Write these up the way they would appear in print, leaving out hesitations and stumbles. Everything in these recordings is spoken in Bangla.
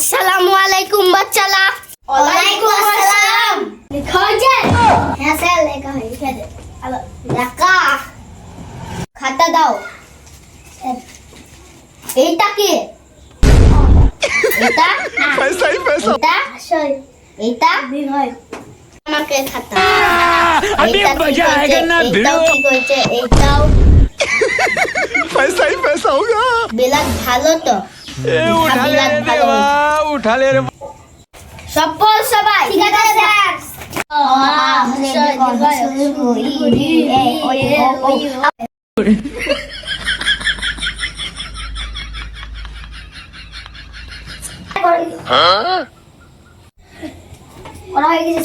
আসসালামু আলাইকুম বাচ্চারা। ওয়ালাইকুম আসসালাম। লেখা হয়েছে? হ্যাঁ স্যার লেখা হয়েছে। লেখা খাতা দাও। এইটা কি? এটা पैसा ही पैसा। এটা আসলে এইটা দিন হয়। আমাকে খাতা। अभी এইটা ঠিক मजा হয়েছে, आएगा ना এইটাও भिड़ो। ঠিক হয়েছে, এইটাও पैसा ही पैसा होगा। বিলাক ভালো তো। ए उठा ले रे देवा, उठा ले रे। সফল সবাই ঠিক আছে স্যার।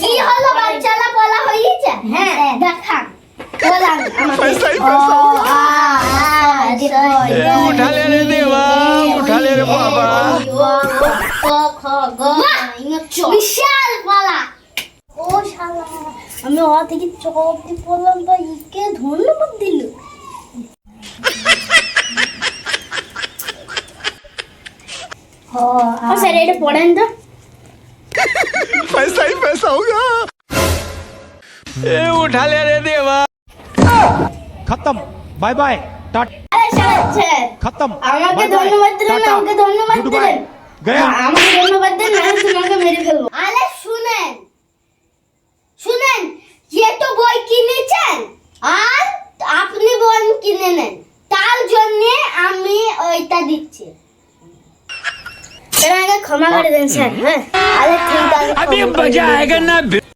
কি হলো বাচ্চারা, বলা হয়েছে? হ্যাঁ দেখা বলাম আমাকে। पैसा ही पैसा होगा। ए उठा ले रे देवा, उठा ले रे बाबा। বিশাল বলা। ও শালা, আমি ও থেকে চপ দিয়ে বললাম তো ইকে ধন্যবাদ দিল। স্যার এটা পড়েন তো। पैसा ही पैसा होगा। ए उठा ले रे देवा। खत्म बाय बाय टाटा আরে স্যার, खत्म আমাকে बाय बाय, ধন্যবাদ দিলেন, टाटा, আমাকে ধন্যবাদ गुड बाय, দিলেন। गया আমাকে ধন্যবাদ দেন, না তোমাকে মেরে ফেলবো। আরে শুনেন শুনেন, যেহেতু বই কিনেছেন আর আপনি বই কিনে নেন, তার জন্য আমি ওইটা দিচ্ছি। আমাকে ক্ষমা করে দেন স্যার। হ্যাঁ, আরে ঠিক আছে, अभी मजा आएगा ना।